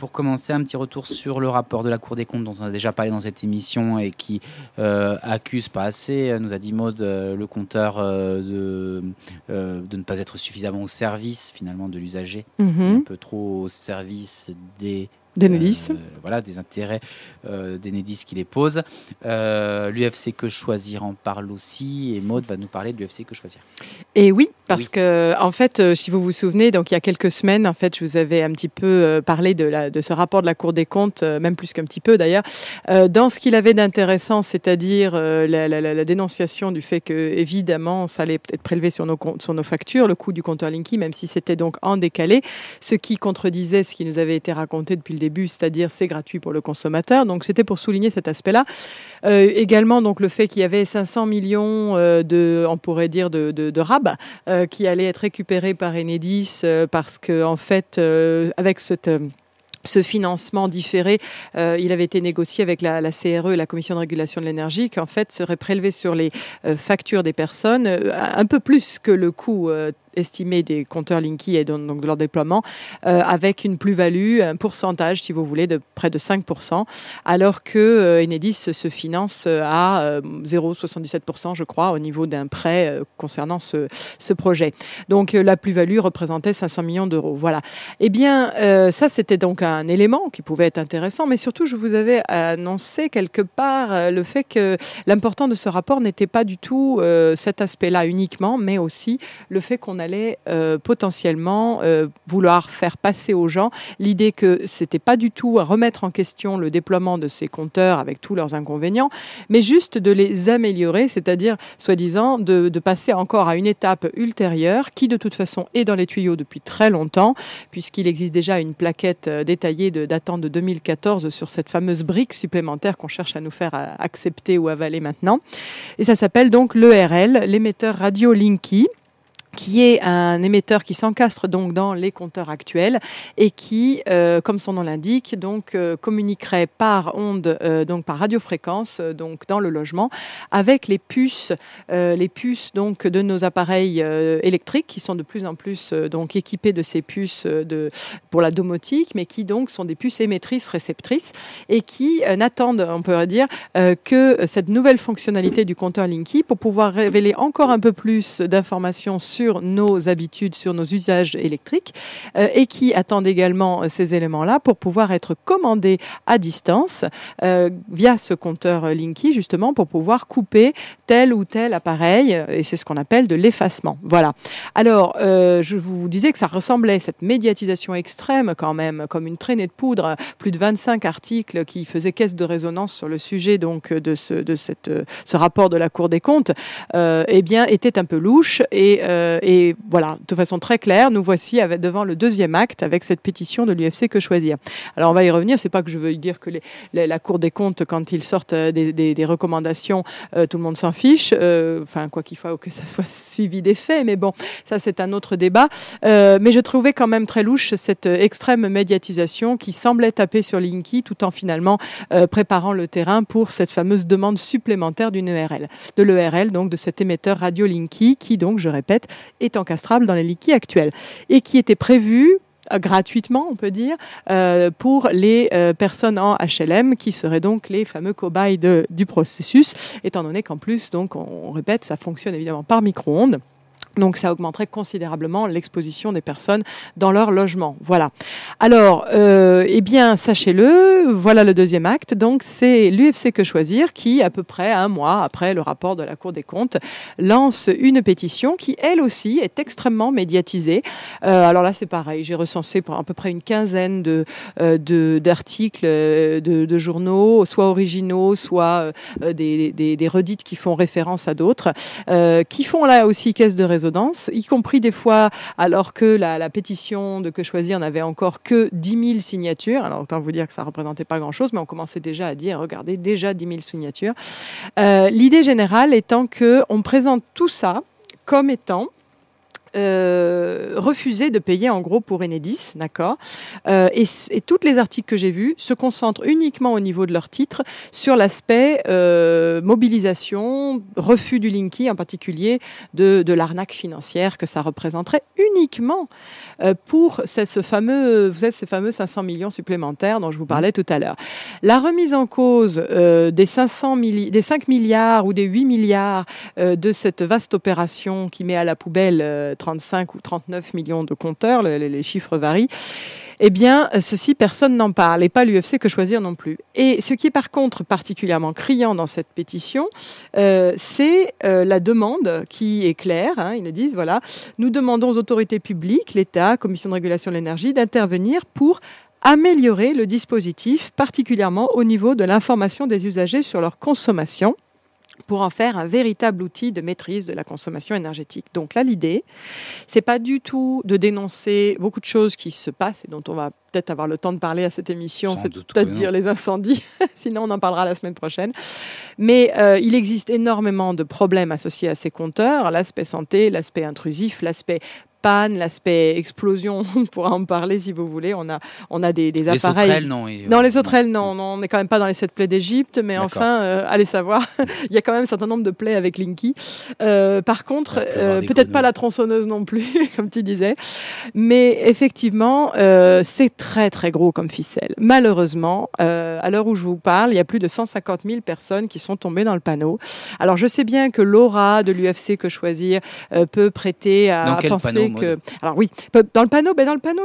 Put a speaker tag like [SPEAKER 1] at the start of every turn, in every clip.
[SPEAKER 1] Pour commencer, un petit retour sur le rapport de la Cour des comptes dont on a déjà parlé dans cette émission et qui accuse pas assez, nous a dit Maud, le compteur de ne pas être suffisamment au service finalement de l'usager, un peu trop au service
[SPEAKER 2] d'Enedis.
[SPEAKER 1] Voilà, des intérêts d'Enedis qui les posent. L'UFC Que Choisir en parle aussi et Maud va nous parler de l'UFC Que Choisir.
[SPEAKER 2] Et oui, parce que en fait, si vous vous souvenez, donc il y a quelques semaines, en fait, je vous avais un petit peu parlé de ce rapport de la Cour des comptes, même plus qu'un petit peu d'ailleurs, dans ce qu'il avait d'intéressant, c'est-à-dire la dénonciation du fait que évidemment, ça allait être prélevé sur nos factures, le coût du compteur Linky, même si c'était donc en décalé, ce qui contredisait ce qui nous avait été raconté depuis le début, c'est-à-dire c'est gratuit pour le consommateur. Donc c'était pour souligner cet aspect-là. Également donc le fait qu'il y avait 500 millions on pourrait dire de RAB qui allaient être récupérés par Enedis parce que en fait avec ce financement différé, il avait été négocié avec la CRE, la Commission de régulation de l'énergie, qui en fait serait prélevé sur les factures des personnes un peu plus que le coût estimé des compteurs Linky et donc de leur déploiement, avec une plus-value, un pourcentage, si vous voulez, de près de 5%, alors que Enedis se finance à 0,77%, je crois, au niveau d'un prêt concernant ce projet. Donc la plus-value représentait 500 millions d'euros. Voilà. Eh bien, ça, c'était donc un élément qui pouvait être intéressant, mais surtout, je vous avais annoncé quelque part le fait que l'important de ce rapport n'était pas du tout cet aspect-là uniquement, mais aussi le fait qu'on allait potentiellement vouloir faire passer aux gens l'idée que c'était pas du tout à remettre en question le déploiement de ces compteurs avec tous leurs inconvénients, mais juste de les améliorer, c'est-à-dire, soi-disant, de passer encore à une étape ultérieure qui, de toute façon, est dans les tuyaux depuis très longtemps, puisqu'il existe déjà une plaquette détaillée datant de 2014 sur cette fameuse brique supplémentaire qu'on cherche à nous faire accepter ou avaler maintenant. Et ça s'appelle donc l'ERL, l'émetteur radio Linky, qui est un émetteur qui s'encastre donc dans les compteurs actuels et qui, comme son nom l'indique, donc communiquerait par onde, donc par radiofréquence, donc dans le logement, avec les puces donc de nos appareils électriques qui sont de plus en plus donc équipés de ces puces pour la domotique, mais qui donc sont des puces émettrices réceptrices et qui n'attendent, on peut dire, que cette nouvelle fonctionnalité du compteur Linky pour pouvoir révéler encore un peu plus d'informations sur nos habitudes, sur nos usages électriques et qui attendent également ces éléments-là pour pouvoir être commandés à distance via ce compteur Linky, justement, pour pouvoir couper tel ou tel appareil et c'est ce qu'on appelle de l'effacement. Voilà. Alors, je vous disais que ça ressemblait, cette médiatisation extrême quand même, comme une traînée de poudre, plus de 25 articles qui faisaient caisse de résonance sur le sujet donc de ce rapport de la Cour des comptes, eh bien, était un peu louche et voilà, de façon très claire, nous voici devant le deuxième acte avec cette pétition de l'UFC Que Choisir. Alors on va y revenir, c'est pas que je veux dire que la Cour des comptes, quand ils sortent des recommandations, tout le monde s'en fiche, enfin quoi qu'il faut que ça soit suivi des faits, mais bon, ça c'est un autre débat. Mais je trouvais quand même très louche cette extrême médiatisation qui semblait taper sur Linky tout en finalement préparant le terrain pour cette fameuse demande supplémentaire de l'ERL, donc de cet émetteur radio Linky qui donc, je répète, est encastrable dans les Linky actuels et qui était prévu gratuitement, on peut dire, pour les personnes en HLM qui seraient donc les fameux cobayes du processus, étant donné qu'en plus, donc, on répète, ça fonctionne évidemment par micro-ondes. Donc, ça augmenterait considérablement l'exposition des personnes dans leur logement. Voilà. Alors, eh bien, sachez-le, voilà le deuxième acte. Donc, c'est l'UFC Que Choisir qui, à peu près un mois après le rapport de la Cour des comptes, lance une pétition qui, elle aussi, est extrêmement médiatisée. Alors là, c'est pareil. J'ai recensé pour à peu près une quinzaine d'articles de journaux, soit originaux, soit des redites qui font référence à d'autres, qui font là aussi caisse de résonance, y compris des fois alors que la pétition de Que Choisir n'avait encore que 10 000 signatures. Alors autant vous dire que ça ne représentait pas grand-chose, mais on commençait déjà à dire, regardez, déjà 10 000 signatures. L'idée générale étant qu'on présente tout ça comme étant refusé de payer en gros pour Enedis, d'accord, et tous les articles que j'ai vus se concentrent uniquement au niveau de leur titre sur l'aspect mobilisation, refus du Linky en particulier, de l'arnaque financière que ça représenterait uniquement pour ces fameux 500 millions supplémentaires dont je vous parlais tout à l'heure. La remise en cause des 5 milliards ou des 8 milliards de cette vaste opération qui met à la poubelle 35 ou 39 millions de compteurs, les chiffres varient, eh bien, ceci, personne n'en parle, et pas l'UFC Que Choisir non plus. Et ce qui est par contre particulièrement criant dans cette pétition, c'est la demande qui est claire. Ils nous disent, voilà, nous demandons aux autorités publiques, l'État, Commission de régulation de l'énergie, d'intervenir pour améliorer le dispositif, particulièrement au niveau de l'information des usagers sur leur consommation, pour en faire un véritable outil de maîtrise de la consommation énergétique. Donc là, l'idée, c'est pas du tout de dénoncer beaucoup de choses qui se passent et dont on va peut-être avoir le temps de parler à cette émission, c'est-à-dire les incendies, sinon on en parlera la semaine prochaine. Mais il existe énormément de problèmes associés à ces compteurs, l'aspect santé, l'aspect intrusif, l'aspect panne, l'aspect explosion, on pourra en parler si vous voulez. On a des appareils. Les
[SPEAKER 1] sauterelles, non.
[SPEAKER 2] Non, les sauterelles, non. On n'est quand même pas dans les 7 plaies d'Égypte, mais enfin, allez savoir. Il y a quand même un certain nombre de plaies avec Linky. Par contre, peut-être pas la tronçonneuse non plus, comme tu disais. Mais effectivement, c'est très, très gros comme ficelle. Malheureusement, à l'heure où je vous parle, il y a plus de 150 000 personnes qui sont tombées dans le panneau. Alors, je sais bien que l'aura de l'UFC Que Choisir peut prêter à penser alors oui, dans le panneau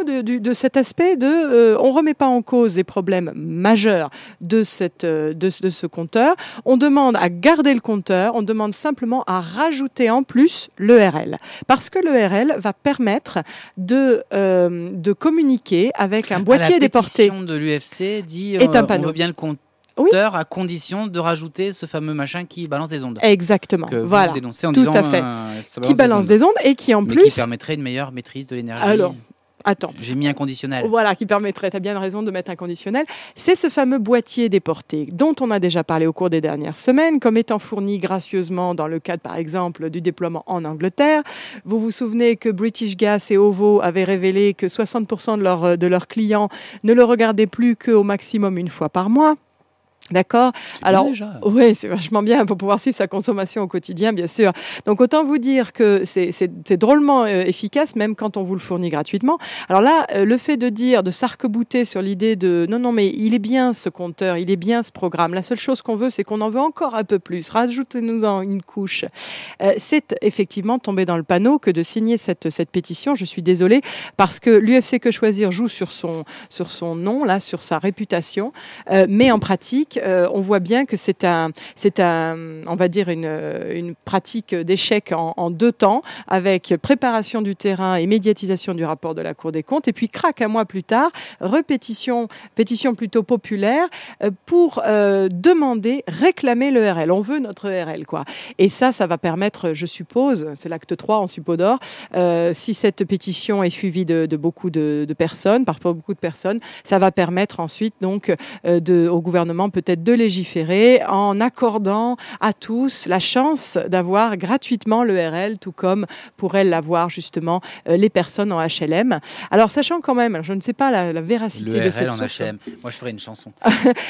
[SPEAKER 2] de cet aspect on remet pas en cause les problèmes majeurs de ce compteur. On demande à garder le compteur. On demande simplement à rajouter en plus l'ERL, parce que l'ERL va permettre de communiquer avec un boîtier déporté.
[SPEAKER 1] La pétition de l'UFC dit
[SPEAKER 2] est un panneau.
[SPEAKER 1] On veut bien le compteur. Oui. À condition de rajouter ce fameux machin qui balance des ondes.
[SPEAKER 2] Exactement.
[SPEAKER 1] Que vous
[SPEAKER 2] voilà.
[SPEAKER 1] dénoncez en
[SPEAKER 2] tout
[SPEAKER 1] disant
[SPEAKER 2] à fait. Qui balance des ondes et qui en plus
[SPEAKER 1] qui permettrait une meilleure maîtrise de l'énergie.
[SPEAKER 2] Alors, attends.
[SPEAKER 1] J'ai mis un conditionnel.
[SPEAKER 2] Voilà, qui permettrait, tu as bien raison de mettre un conditionnel. C'est ce fameux boîtier déporté dont on a déjà parlé au cours des dernières semaines, comme étant fourni gracieusement dans le cadre, par exemple, du déploiement en Angleterre. Vous vous souvenez que British Gas et OVO avaient révélé que 60% de leurs clients ne le regardaient plus qu'au maximum une fois par mois. D'accord. Alors, oui, c'est vachement bien pour pouvoir suivre sa consommation au quotidien, bien sûr. Donc, autant vous dire que c'est drôlement efficace, même quand on vous le fournit gratuitement. Alors là, le fait de s'arc-bouter sur l'idée de non, mais il est bien ce compteur, il est bien ce programme. La seule chose qu'on veut, c'est qu'on en veut encore un peu plus. Rajoutez-nous-en une couche. C'est effectivement tomber dans le panneau que de signer cette pétition. Je suis désolée, parce que l'UFC Que Choisir joue sur son nom, là, sur sa réputation, mais en pratique, on voit bien que c'est on va dire une pratique d'échec en 2 temps, avec préparation du terrain et médiatisation du rapport de la Cour des comptes, et puis crac, un mois plus tard, pétition plutôt populaire pour réclamer l'ERL. On veut notre ERL, quoi. Et ça va permettre, je suppose, c'est l'acte 3 en suppodore, si cette pétition est suivie de beaucoup de personnes, parfois beaucoup de personnes, ça va permettre ensuite donc au gouvernement peut-être de légiférer en accordant à tous la chance d'avoir gratuitement l'ERL, tout comme pourraient l'avoir justement les personnes en HLM. Alors sachant quand même, je ne sais pas la véracité de cette source.
[SPEAKER 1] HLM. Moi je ferais une chanson.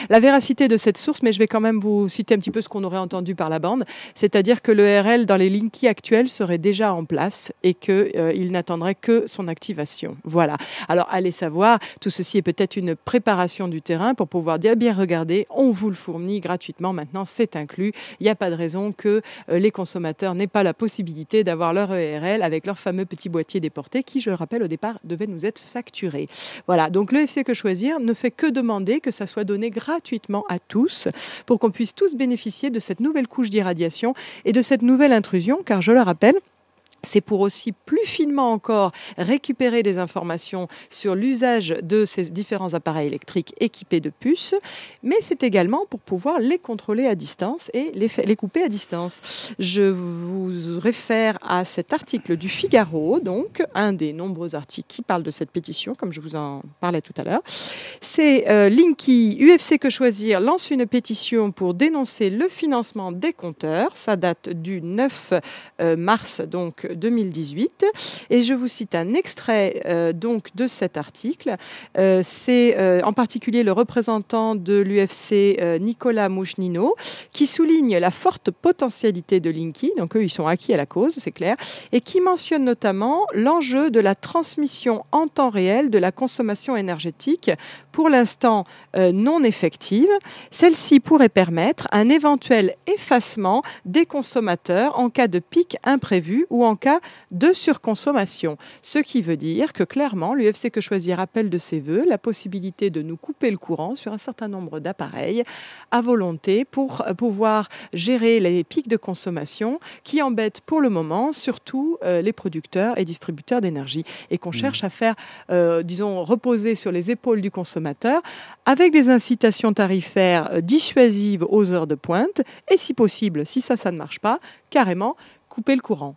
[SPEAKER 2] La véracité de cette source, mais je vais quand même vous citer un petit peu ce qu'on aurait entendu par la bande, c'est-à-dire que l'ERL dans les Linky actuels serait déjà en place et qu'il n'attendrait que son activation. Voilà. Alors allez savoir, tout ceci est peut-être une préparation du terrain pour pouvoir dire, bien regardez, on vous le fournit gratuitement, maintenant c'est inclus. Il n'y a pas de raison que les consommateurs n'aient pas la possibilité d'avoir leur ERL avec leur fameux petit boîtier déporté qui, je le rappelle, au départ, devait nous être facturé. Voilà, donc l'UFC Que Choisir ne fait que demander que ça soit donné gratuitement à tous pour qu'on puisse tous bénéficier de cette nouvelle couche d'irradiation et de cette nouvelle intrusion, car je le rappelle, c'est pour aussi plus finement encore récupérer des informations sur l'usage de ces différents appareils électriques équipés de puces, mais c'est également pour pouvoir les contrôler à distance et les couper à distance. Je vous réfère à cet article du Figaro, donc un des nombreux articles qui parlent de cette pétition, comme je vous en parlais tout à l'heure. C'est Linky, UFC Que Choisir lance une pétition pour dénoncer le financement des compteurs. Ça date du 9 mars donc 2018. Et je vous cite un extrait donc de cet article. C'est en particulier le représentant de l'UFC, Nicolas Mouchnino, qui souligne la forte potentialité de Linky. Donc eux, ils sont acquis à la cause, c'est clair, et qui mentionne notamment l'enjeu de la transmission en temps réel de la consommation énergétique, pour l'instant non effective. Celle-ci pourrait permettre un éventuel effacement des consommateurs en cas de pic imprévu ou en cas de surconsommation. Ce qui veut dire que clairement, l'UFC Que Choisir appelle de ses voeux la possibilité de nous couper le courant sur un certain nombre d'appareils à volonté pour pouvoir gérer les pics de consommation qui embêtent pour le moment surtout les producteurs et distributeurs d'énergie et qu'on cherche à faire, disons, reposer sur les épaules du consommateur avec des incitations tarifaires dissuasives aux heures de pointe et si possible, si ça ne marche pas, carrément couper le courant.